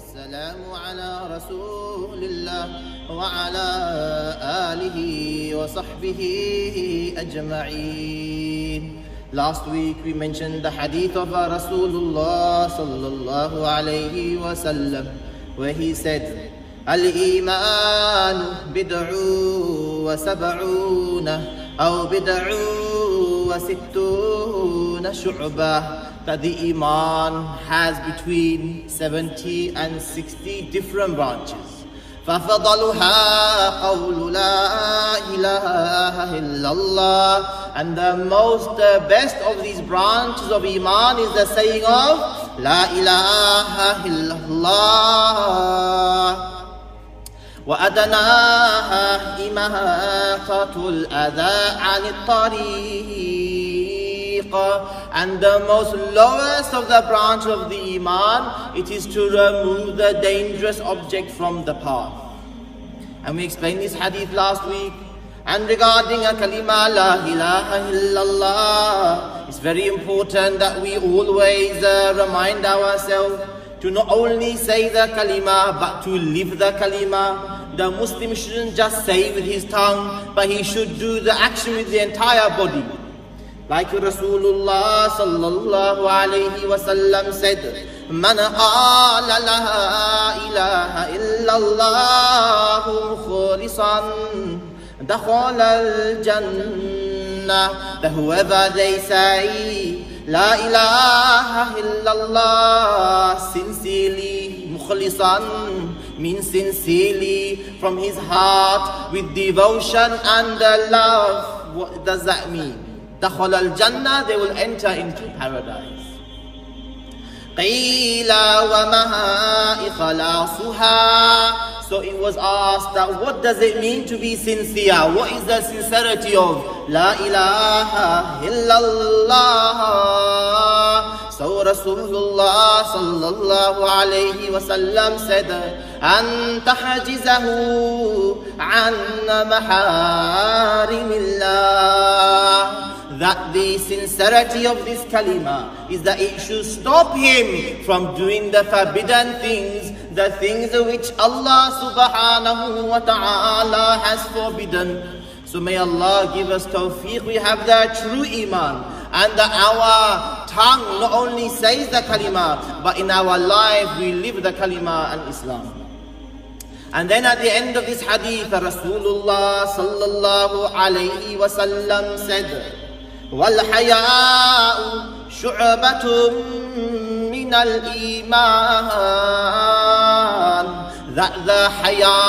والسلام على رسول الله وعلى آله وصحبه أجمعين. Last week we mentioned the hadith of Rasulullah sallallahu alayhi wa sallam, where he said, Al-Iman bid'u wa sab'una aw bid'u wa sittuna shu'bah. That the Iman has between 70 and 60 different branches. فَفَضَلُهَا قَوْلُ لَا إِلَهَ إِلَّا اللَّهِ. And the most best of these branches of Iman is the saying of La ilaha illallah. وَأَدْنَاهَا إِمَاطَةُ الْأَذَى عَنِ الطَّرِيقِ. And the most lowest of the branch of the Iman, it is to remove the dangerous object from the path. And we explained this hadith last week. And regarding a kalima la ilaha illallah, it's very important that we always remind ourselves to not only say the kalima, but to live the kalima. The Muslim shouldn't just say with his tongue, but he should do the action with the entire body. Like Rasulullah sallallahu alayhi wa sallam said, Man qala la ilaha illallah mukhlisan dakhala al-jannah. That whoever they say La ilaha illallah sincerely, mukhlisan means sincerely, from his heart, with devotion and love. What does that mean? دخل الجنة, they will enter into paradise. قيل وما إخلاصها. So it was asked that what does it mean to be sincere? What is the sincerity of La ilaha illallah? So Rasulullah sallallahu alayhi wa sallam said, أن تحجزه عن محارم الله. That the sincerity of this kalima is that it should stop him from doing the forbidden things, the things which Allah subhanahu wa ta'ala has forbidden. So may Allah give us tawfiq. We have the true iman, and that our tongue not only says the kalima, but in our life we live the kalima and Islam. And then at the end of this hadith, Rasulullah sallallahu alayhi wa sallam said, وَالْحَيَاءُ شُعْبَةٌ مِّنَ الْإِيمَانِ. That the haya,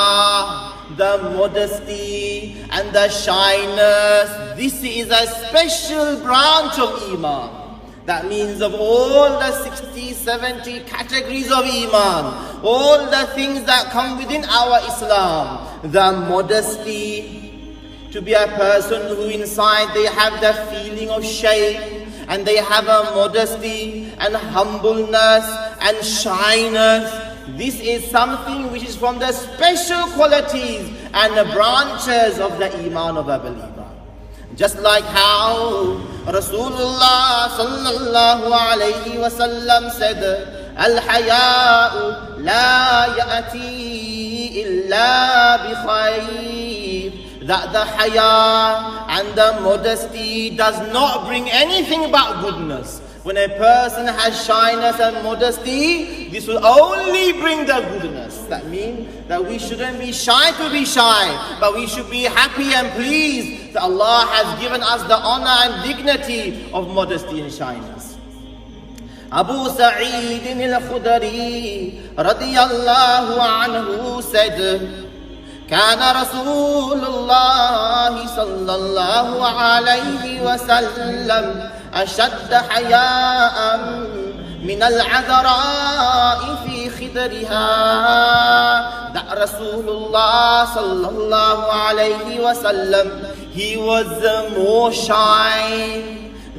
the modesty and the shyness, this is a special branch of Iman. That means of all the 60, 70 categories of Iman, all the things that come within our Islam, the modesty, to be a person who inside they have the feeling of shame, and they have a modesty and humbleness and shyness. This is something which is from the special qualities and the branches of the Iman of a believer. Just like how Rasulullah sallallahu alayhi wa sallam said, Al-haya'u la ya'ati illa bi khayr. That the haya and the modesty does not bring anything but goodness. When a person has shyness and modesty, this will only bring the goodness. That means that we shouldn't be shy to be shy, but we should be happy and pleased that Allah has given us the honor and dignity of modesty and shyness. Abu Sa'id al-Khudri radiyallahu anhu said, كان رسول الله صلى الله عليه وسلم أشد حياء من العذراء في خدرها. That Rasulullah صلى الله عليه وسلم, he was more shy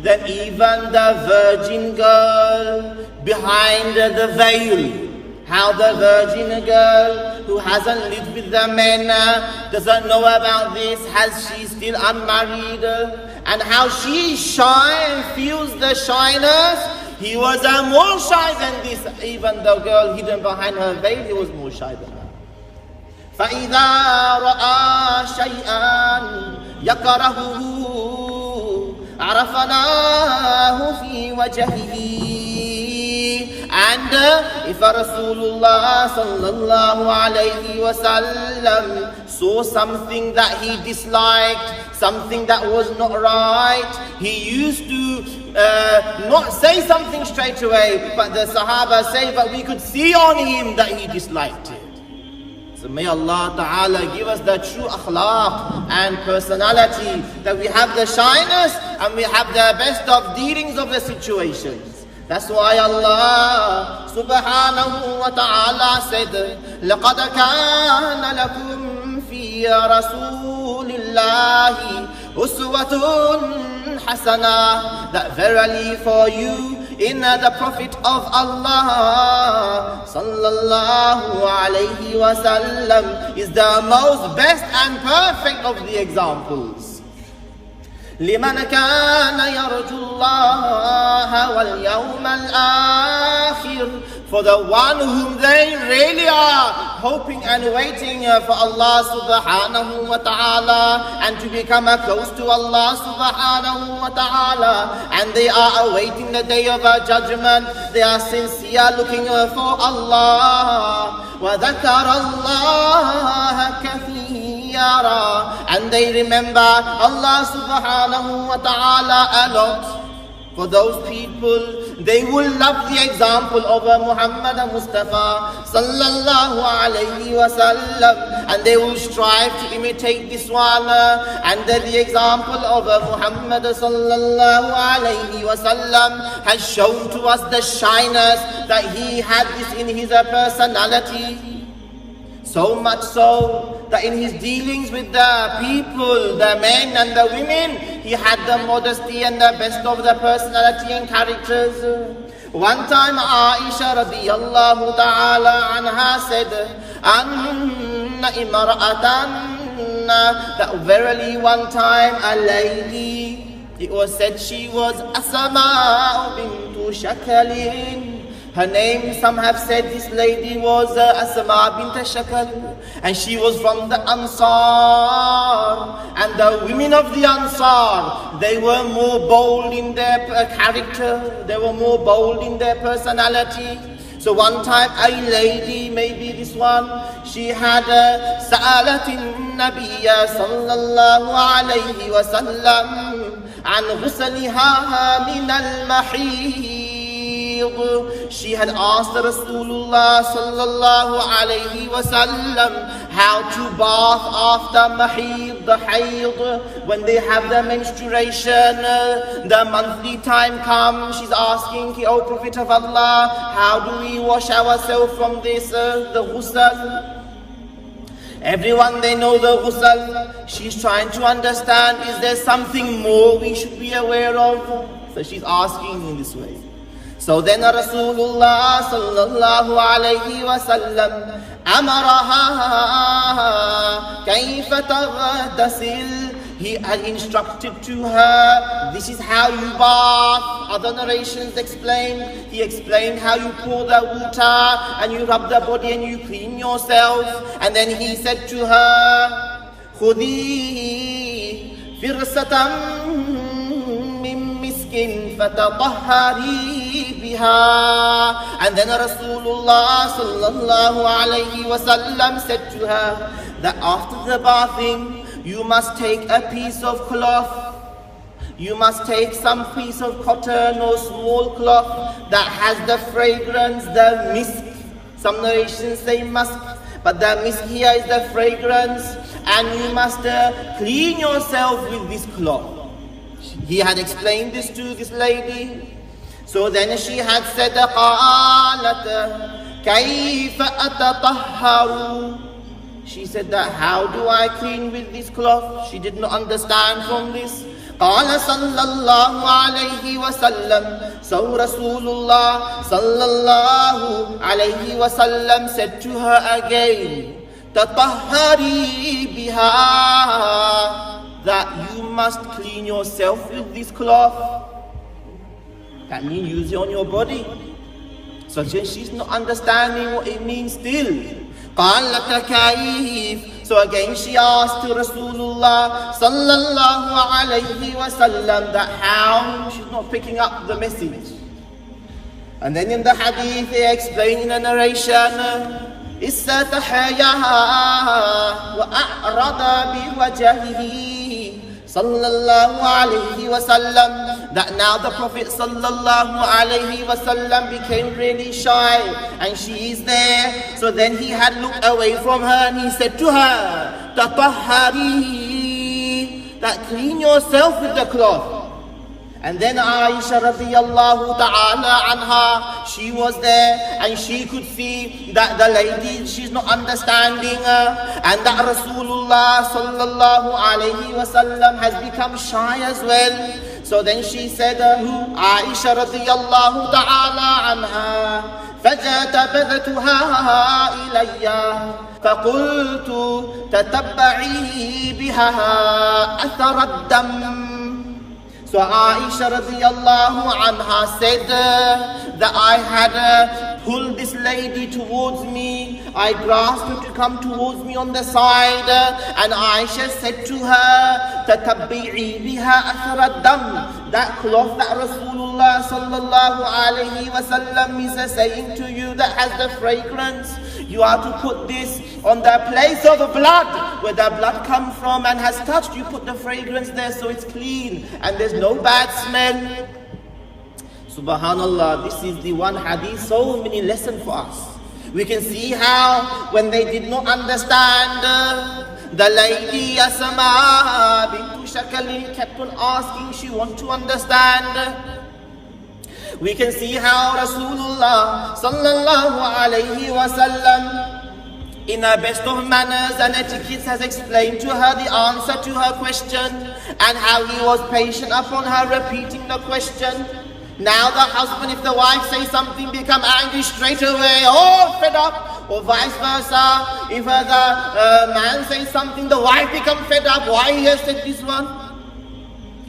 than even the virgin girl behind the veil. How the virgin girl who hasn't lived with the men, doesn't know about this, has she still unmarried, and how she is shy and feels the shyness. He was more shy than this. Even the girl hidden behind her veil, he was more shy than her. فَإِذَا رَأَى شَيْئًا يَكْرَهُهُ عَرَفْنَاهُ فِي وَجْهِهِ. And if Rasulullah sallallahu alayhi wasallam saw something that he disliked, something that was not right, he used to not say something straight away, but the Sahaba say, but we could see on him that he disliked it. So may Allah Ta'ala give us the true akhlaq and personality, that we have the shyness and we have the best of dealings of the situations. That's why Allah subhanahu wa ta'ala said, لَقَدْ كَانَ لَكُمْ فِي رَسُولِ اللَّهِ أُسْوَةٌ حَسَنَةٌ. That verily for you in the Prophet of Allah sallallahu alayhi wa sallam is the most best and perfect of the examples. لمن كان يرجو الله واليوم الآخر. For the one whom they really are hoping and waiting for Allah subhanahu wa ta'ala, and to become close to Allah subhanahu wa ta'ala, and they are awaiting the day of judgment. They are sincere looking for Allah. وَذَكَرَ اللَّهَ كَثِيرًا. And they remember Allah subhanahu wa ta'ala a lot. For those people, they will love the example of Muhammad Mustafa sallallahu alayhi wa sallam, and they will strive to imitate this one. And the example of Muhammad sallallahu alayhi wa sallam has shown to us the shyness that he had this in his personality. So much so that in his dealings with the people, the men and the women, he had the modesty and the best of the personality and characters. One time Aisha radiyallahu ta'ala anha said, Anna imra'atan, that verily one time a lady, it was said she was Asma bintu Shakalin. Her name, some have said this lady was Asma bint Shakal, and she was from the Ansar. And the women of the Ansar, they were more bold in their character, they were more bold in their personality. So one time a lady, maybe this one, she had سألت النبي صلى الله عليه وسلم عن غسلها من المحيض. She had asked Rasulullah sallallahu alayhi wa sallam how to bath after mahid, the hayd, when they have the menstruation, the monthly time comes. She's asking, O Prophet of Allah, how do we wash ourselves from this, the ghusl? Everyone, they know the ghusl. She's trying to understand, is there something more we should be aware of? So she's asking in this way. So then Rasulullah sallallahu alayhi wa sallam amaraha kayfa taghtasil. He had instructed to her, this is how you bath. Other narrations explain, he explained how you pour the water and you rub the body and you clean yourself. And then he said to her, khudi firsatam فَتَطَهَّرِي بِهَا. And then Rasulullah sallallahu alayhi wa sallam said to her that after the bathing, you must take a piece of cloth, you must take some piece of cotton or small cloth that has the fragrance, the misk. Some narrations say musk, but the misk here is the fragrance, and you must clean yourself with this cloth. He had explained this to this lady. So then she had said, قَالَتْ كَيْفَ أَتَطَهَّرُ. She said that, how do I clean with this cloth? She did not understand from this. قال صلى الله عليه وسلم. So Rasulullah sallallahu alayhi wa sallam said to her again, تَطَهَّرِي بِهَا, that you must clean yourself with this cloth. That means use it on your body. So she's not understanding what it means still. قالت كيف. So again she asked to Rasulullah sallallahu alayhi wa sallam that how she's not picking up the message. And then in the hadith they explain in a narration, استحيا وأعرض بوجهه صلى الله عليه وسلم, that now the Prophet sallallahu alayhi wasallam became really shy and she is there. So then he had looked away from her and he said to her, تطهري, that clean yourself with the cloth. And then Aisha radiyallahu ta'ala anha, she was there and she could see that the lady, she's not understanding and that Rasulullah sallallahu alayhi wasallam has become shy as well. So then she said, Aisha radiyallahu ta'ala anha, فَجَتَبَذَتُهَا إِلَيَّ فَقُلْتُ تَتَبَّعِي بِهَا أَثَرَ الدَّمِّ. So Aisha radiyallahu anha said that I had pulled this lady towards me. I grasped her to come towards me on the side. And Aisha said to her, تَتَبِّعِي بِهَا أَثَرَ الدَّمِّ. That cloth that Rasulullah sallallahu alayhi wa sallam is saying to you that has the fragrance, you are to put this on the place of the blood, where the blood comes from and has touched. You put the fragrance there so it's clean and there's no bad smell. Subhanallah, this is the one hadith, so many lessons for us. We can see how when they did not understand, the lady Asma bintu Shakali kept on asking, she wanted to understand. We can see how Rasulullah sallallahu alayhi wa sallam in her best of manners and etiquettes has explained to her the answer to her question and how he was patient upon her repeating the question. Now the husband, if the wife says something, become angry straight away, oh, fed up, or vice versa. If the man says something, the wife become fed up, why he has said this one?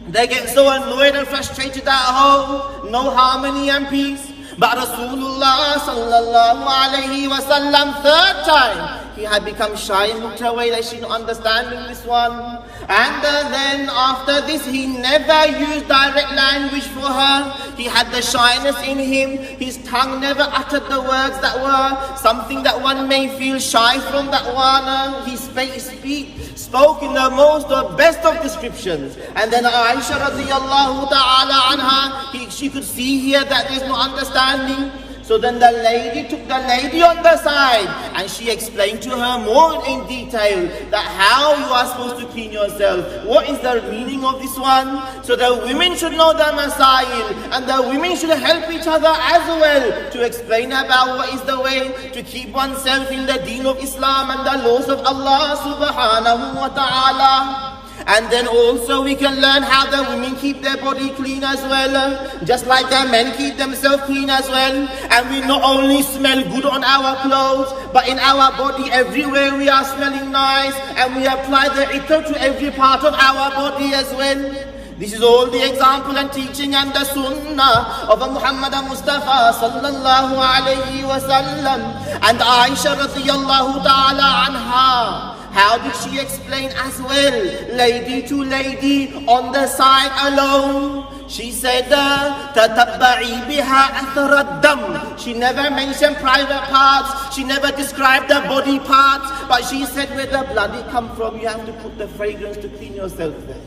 They get so annoyed and frustrated at home, no harmony and peace. But Rasulullah sallallahu alayhi wa sallam, third time, he had become shy and looked away like she's not understanding this one. And then after this, he never used direct language for her. He had the shyness in him. His tongue never uttered the words that were something that one may feel shy from that one. He spoke in the most or best of descriptions. And then Aisha radiyallahu ta'ala anha, she could see here that there's no understanding. So then the lady took the lady on the side and she explained to her more in detail that how you are supposed to clean yourself. What is the meaning of this one? So the women should know the masail and the women should help each other as well to explain about what is the way to keep oneself in the deen of Islam and the laws of Allah subhanahu wa ta'ala. And then also we can learn how the women keep their body clean as well, just like the men keep themselves clean as well. And we not only smell good on our clothes, but in our body everywhere we are smelling nice, and we apply the itar to every part of our body as well. This is all the example and teaching and the sunnah of Muhammad Mustafa sallallahu alayhi wa sallam. And Aisha radiyallahu ta'ala anha, how did she explain as well, lady to lady on the side alone? She said, تَتَبَّعِي بِهَا أَثَرَ الدَّمِّ. She never mentioned private parts, she never described the body parts, but she said where the blood it come from, you have to put the fragrance to clean yourself there.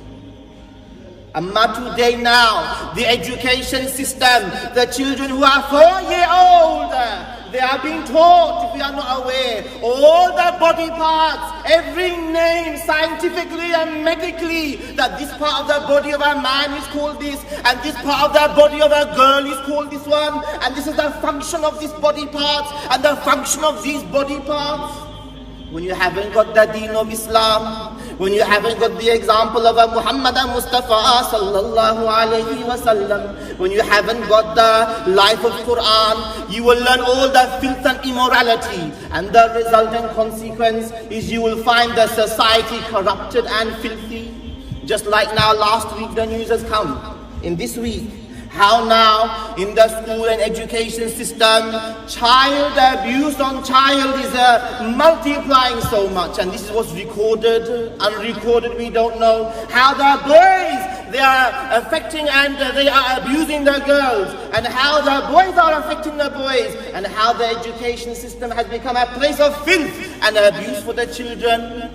Amma today now, the education system, the children who are 4-year-old, they are being taught, if we are not aware, all the body parts, every name scientifically and medically, that this part of the body of a man is called this, and this part of the body of a girl is called this one, and this is the function of this body parts, and the function of these body parts. When you haven't got the deen of Islam, when you haven't got the example of a Muhammad Mustafa sallallahu alayhi wa sallam, when you haven't got the life of Quran, you will learn all the filth and immorality, and the resultant consequence is you will find the society corrupted and filthy. Just like now last week the news has come, in this week, How now in the school and education system, child abuse on child is multiplying so much, and this is what's recorded, unrecorded we don't know. How the boys, they are affecting and they are abusing the girls, and how the boys are affecting the boys, and how the education system has become a place of filth and abuse for the children.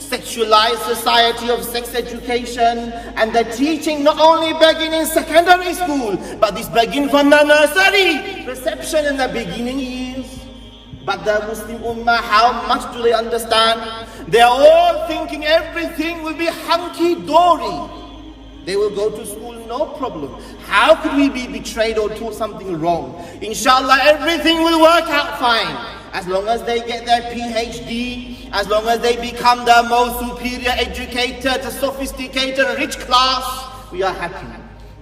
Sexualized society of sex education, and the teaching not only begin in secondary school, but this begin from the nursery, reception in the beginning years. But the Muslim Ummah, how much do they understand? They are all thinking everything will be hunky-dory. They will go to school, no problem. How could we be betrayed or taught something wrong? Inshallah, everything will work out fine. As long as they get their PhD, as long as they become the most superior educated, sophisticated, rich class, we are happy.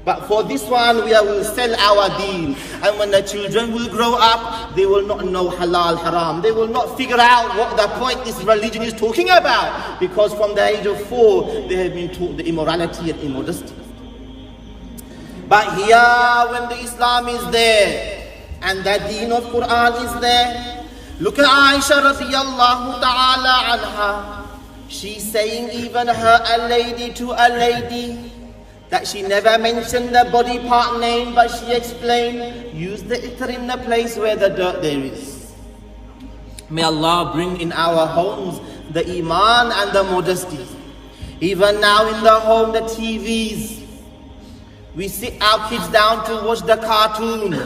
But for this one, we will sell our deen. And when the children will grow up, they will not know halal, haram. They will not figure out what the point this religion is talking about. Because from the age of 4, they have been taught the immorality and immodesty. But here, when the Islam is there, and the deen of Quran is there, look at Aisha radiyallahu ta'ala anha. She's saying even her a lady to a lady, that she never mentioned the body part name, but she explained, use the itar in the place where the dirt there is. May Allah bring in our homes the Emaan and the modesty. Even now in the home, the TVs, we sit our kids down to watch the cartoons.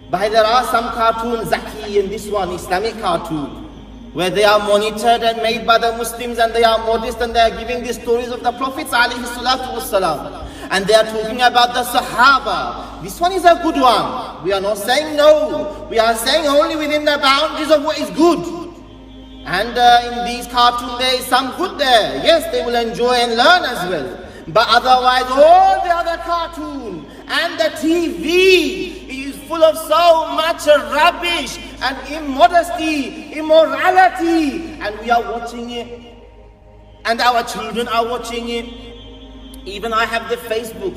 But there are some cartoons, Zaki and this one, Islamic cartoon, where they are monitored and made by the Muslims, and they are modest, and they are giving the stories of the Prophets ﷺ, and they are talking about the Sahaba. This one is a good one. We are not saying no. We are saying only within the boundaries of what is good. And in these cartoons there is some good there. Yes, they will enjoy and learn as well. But otherwise, all the other cartoon and the TV is full of so much rubbish and immodesty, immorality, and we are watching it, and our children are watching it. Even I have the Facebook.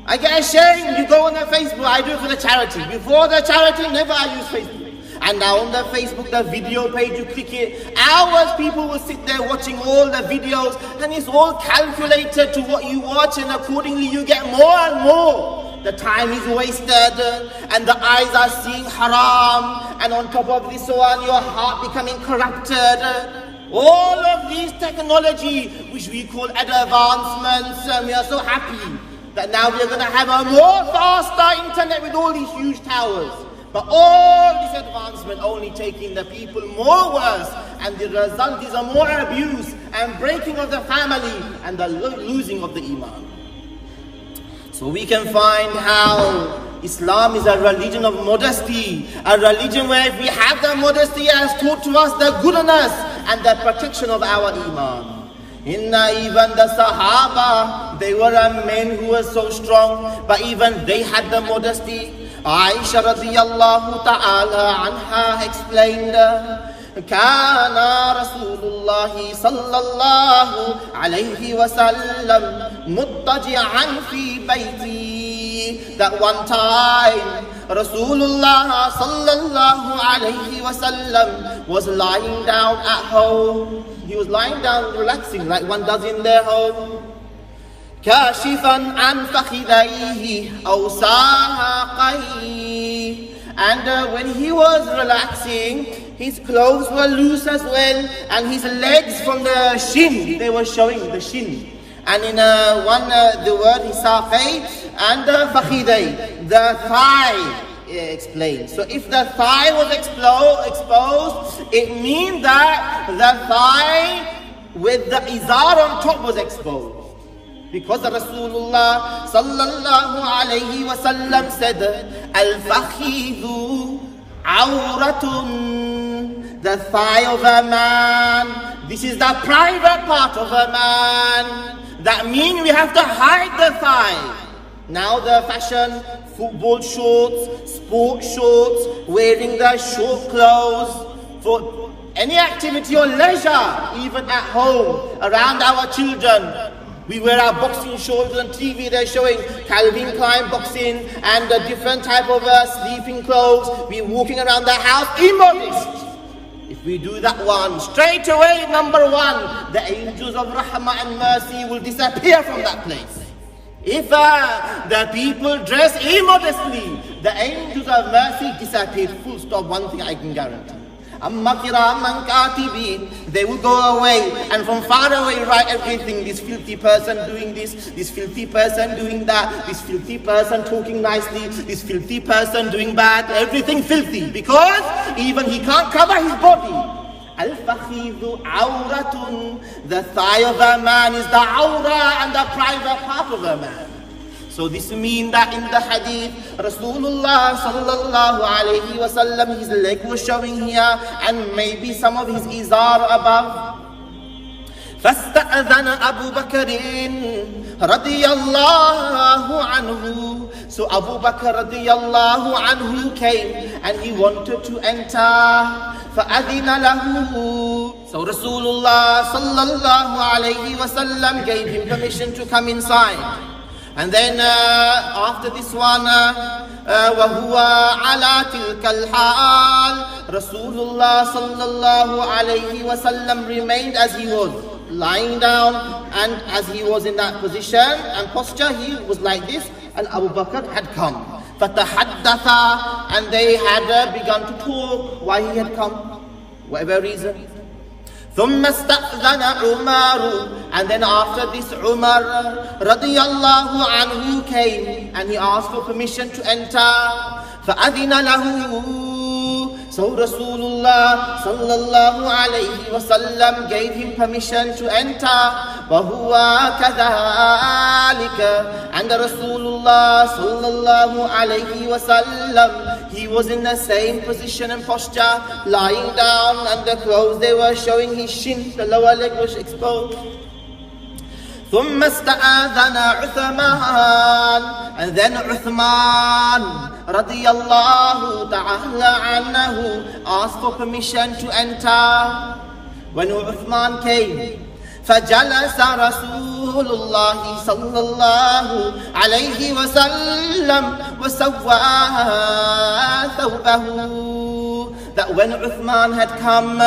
I get ashamed. You go on the Facebook. I do it for the charity. Before the charity, never I use Facebook. And now on the Facebook, the video page, you click it. Hours people will sit there watching all the videos, and it's all calculated to what you watch, and accordingly you get more and more. The time is wasted, and the eyes are seeing haram, and on top of this one, your heart becoming corrupted. All of these technology, which we call advancements, and we are so happy that now we are going to have a more faster internet with all these huge towers. But all this advancement only taking the people more worse, and the result is a more abuse and breaking of the family and the losing of the Emaan. So we can find how Islam is a religion of modesty, a religion where if we have the modesty as taught to us the goodness and the protection of our Emaan. Even the Sahaba, they were men who were so strong, but even they had the modesty. Aisha radiyallahu ta'ala anha explained, كان رسول الله صلى الله عليه وسلم مضطجعا في بيتي. That one time Rasulullah sallallahu alayhi wasallam was lying down at home. He was lying down relaxing like one does in their home. كاشفا عن فخذيه أو ساقيه. And when he was relaxing, his clothes were loose as well, and his legs from the shin, they were showing the shin. And in the word is saqay and fakhiday, the thigh explained. So if the thigh was exposed, it means that the thigh with the izar on top was exposed. Because Rasulullah sallallahu alayhi wa sallam said, Al-fakhidhu awratun, the thigh of a man, this is the private part of a man. That means we have to hide the thigh. Now the fashion, football shorts, sport shorts, wearing the short clothes for any activity or leisure, even at home, around our children. We wear our boxing shorts on TV, they're showing Calvin Klein boxing and a different type of sleeping clothes. We're walking around the house immodest. If we do that one, straight away, number one, the angels of rahmah and mercy will disappear from that place. If the people dress immodestly, the angels of mercy disappear. Full stop, one thing I can guarantee. Amma kiraman katibin, they will go away and from far away write everything. This filthy person doing this filthy person doing that, this filthy person talking nicely, this filthy person doing bad, everything filthy. Because even he can't cover his body. Al-fakhidhu awratun, the thigh of a man is the awra and the private part of a man. So this means that in the hadith, Rasulullah sallallahu alayhi wa sallam, his leg was showing here and maybe some of his izar above. فَاسْتَأْذَنَ أَبُو بَكْرٍ رَضِيَ اللَّهُ عَنْهُ. So Abu Bakr radiyallahu anhu came and he wanted to enter. فَأَذِنَ لَهُ. So Rasulullah sallallahu alayhi wa sallam gave him permission to come inside. And then after this one, وَهُوَ عَلَى تِلْكَ الْحَالِ, Rasulullah sallallahu alayhi wa sallam remained as he was, lying down, and as he was in that position and posture, he was like this, and Abu Bakr had come. فَتَحَدَّثَ, and they had begun to talk why he had come, whatever reason. ثُمَّ اسْتَأْذَنَ عُمَرُ, and then after this Umar radiyallahu anhu came and he asked for permission to enter. فَأَذِنَ لَهُ. So Rasulullah sallallahu alayhi wa sallam gave him permission to enter. وَهُوَ كَذَلِكَ, and Rasulullah sallallahu alayhi wa sallam, he was in the same position and posture, lying down, and the clothes, they were showing his shin, the lower leg was exposed. ثُمَّ اسْتَأَذَنَ عُثْمَانَ, and then Uthman radiyallahu ta'ala anhu asked for permission to enter. When Uthman came, فَجَلَسَ رَسُولُ اللَّهِ صَلَّى اللَّهُ عَلَيْهِ وَسَلَّمَ وَسَوَّى ثَوْبَهُ. That when Uthman had come,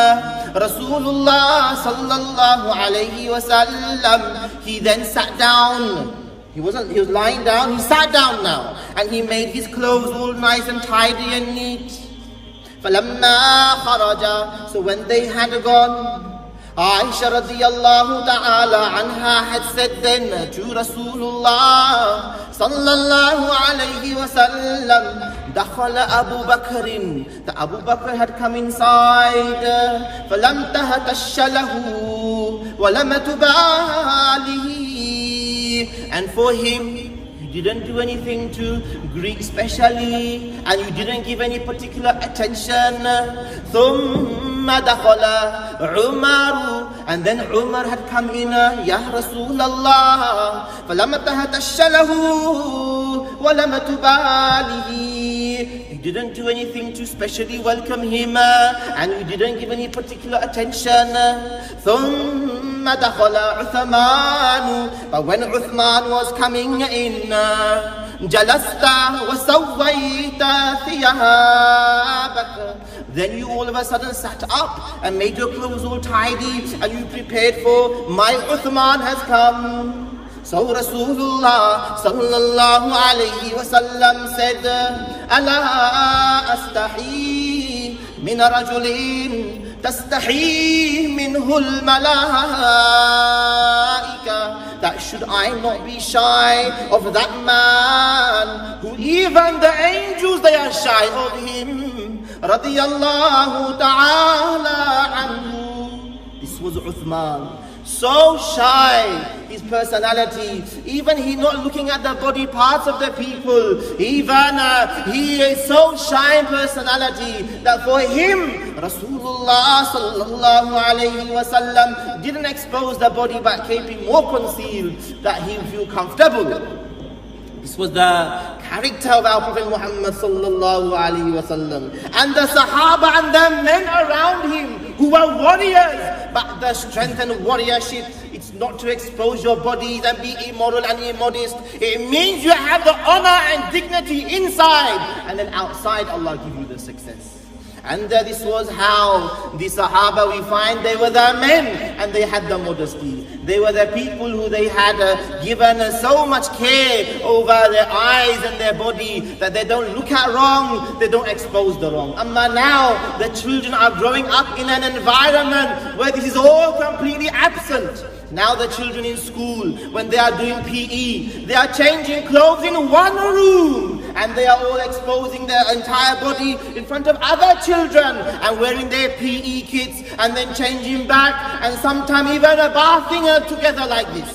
Rasulullah sallallahu alayhi wa sallam, he then sat down. He was lying down, he sat down now, and he made his clothes all nice and tidy and neat. فَلَمَّا خَرَجَ, so when they had gone, Aisha radiyallahu ta'ala anha had said then to Rasulullah sallallahu alayhi wa sallam, dakhala Abu Bakr, the Abu Bakr had come inside. فَلَمْ تَهْتَشَّ لَهُ وَلَمَ تُبَالِهِ, and for him, you didn't do anything to greet specially, and you didn't give any particular attention. ثُمَّ دَخَلَ عُمَرُ, and then Umar had come in. يَا رَسُولَ اللَّهِ فَلَمَ تَهْتَشَّ لَهُ وَلَمَ تُبَالِهِ. You didn't do anything to specially welcome him, and you didn't give any particular attention. ثُمَّ دَخَلَ عُثْمَانُ, but when Uthman was coming in, جَلَسْتَ وَسَوَّيْتَ ثِيَابَكَ, then you all of a sudden sat up and made your clothes all tidy, and you prepared for my Uthman has come. So Rasulullah sallallahu alayhi wa sallam said, أَلَا أَسْتَحِي مِنَ رَجُلٍ تَسْتَحِي مِنْهُ الْمَلَائِكَةِ, that should I not be shy of that man who even the angels, they are shy of him, radiyallahu ta'ala anhu. This was Uthman, so shy, his personality, even he not looking at the body parts of the people, even he is so shy in personality that for him Rasulullah sallallahu alayhi wa sallam didn't expose the body but kept it more concealed that he would feel comfortable. This was the character of our Prophet Muhammad sallallahu alayhi wa sallam. And the Sahaba and the men around him who were warriors, but the strength and warriorship, it's not to expose your bodies and be immoral and immodest. It means you have the honor and dignity inside, and then outside Allah give you the success. And this was how the Sahaba, we find, they were the men and they had the modesty. They were the people who they had given so much care over their eyes and their body that they don't look at wrong, they don't expose the wrong. Amma now, the children are growing up in an environment where this is all completely absent. Now the children in school, when they are doing PE, they are changing clothes in one room and they are all exposing their entire body in front of other children and wearing their PE kits and then changing back and sometimes even bathing together like this.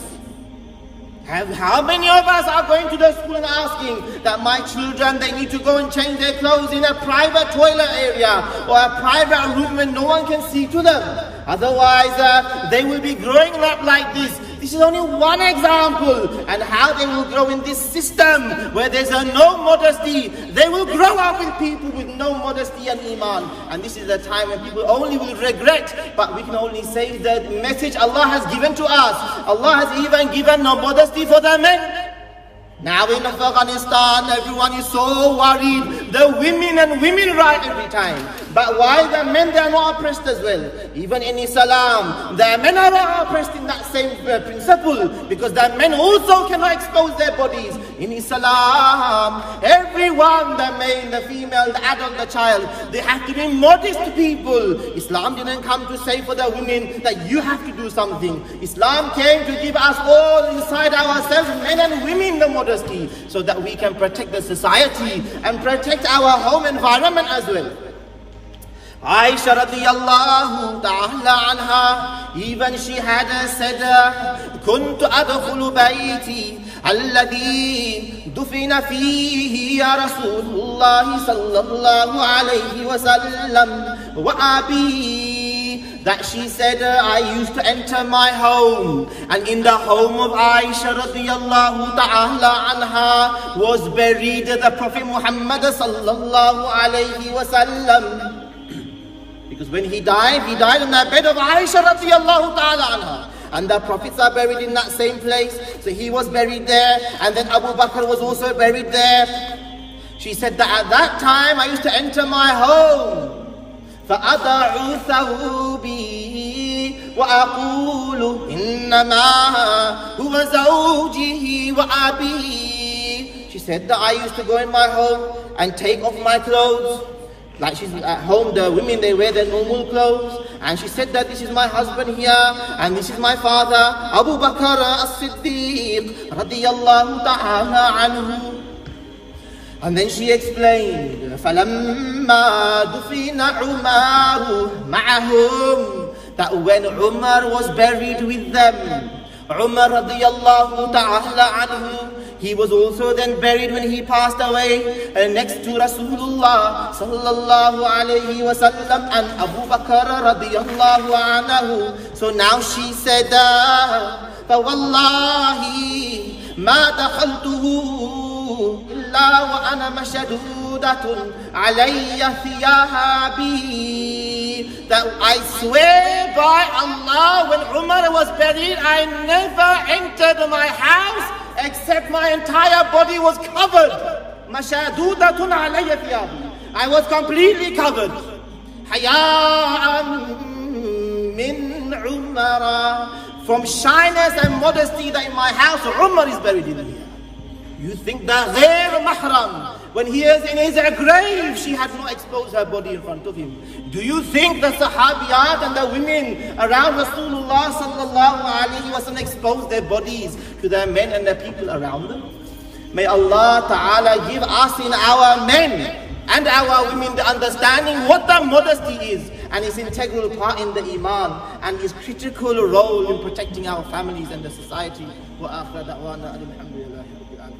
How many of us are going to the school and asking that my children, they need to go and change their clothes in a private toilet area or a private room where no one can see to them? Otherwise, they will be growing up like this. This is only one example, and how they will grow in this system where there's no modesty. They will grow up with people with no modesty and Emaan. And this is the time when people only will regret, but we can only say the message Allah has given to us. Allah has even given no modesty for the men. Now in Afghanistan, everyone is so worried. The women right every time. But why the men, they are not oppressed as well? Even in Islam, the men are not oppressed in that same principle, because the men also cannot expose their bodies. In Islam, everyone, the male, the female, the adult, the child, they have to be modest people. Islam didn't come to say for the women that you have to do something. Islam came to give us all inside ourselves, men and women, the modesty, so that we can protect the society and protect our home environment as well. Aisha radiyallahu ta'ala anha, even she had said, كنت أدخل بيتي الذي دفن فيه يا رسول الله صلى الله عليه وسلم وأبي. That she said, I used to enter my home, and in the home of Aisha radiyallahu ta'ala anha was buried the Prophet Muhammad sallallahu alayhi wasallam. Because when he died on the bed of Aisha radiyallahu ta'ala anha. And the prophets are buried in that same place. So he was buried there, and then Abu Bakr was also buried there. She said that at that time I used to enter my home. فأضع ثوبي وأقول إنما هو زوجي وأبي. She said that I used to go in my home and take off my clothes. Like she's at home, the women, they wear their normal clothes. And she said that this is my husband here, and this is my father, Abu Bakr as-Siddiq radiyallahu ta'ala anhu. And then she explained, فَلَمَّا دُفِنَ عُمَرُ مَعَهُمْ, that when Umar was buried with them, Umar radiyallahu ta'ala anhu, he was also then buried when he passed away next to Rasulullah sallallahu alayhi wa sallam and Abu Bakr radiyallahu anhu. So now she said, فَوَاللَّهِ مَا دَخَلْتُهُ إِلَّا وَأَنَا مَشَدُودَةٌ عَلَيَّ ثِيَابِي. That I swear by Allah, when Umar was buried, I never entered my house except my entire body was covered. Mashadudatun alayya thiyabi. I was completely covered. Haya'an min Umar. From shyness and modesty that in my house Umar is buried in here. You think that ghair mahram, when he is in his grave, she had not exposed her body in front of him. Do you think the Sahabiyat and the women around Rasulullah sallallahu alaihi wasallam exposed their bodies to the men and the people around them? May Allah Ta'ala give us in our men and our women the understanding what the modesty is and its integral part in the Emaan and its critical role in protecting our families and the society. Wa akhir da'wana alhamdulillahi rabbil alamin.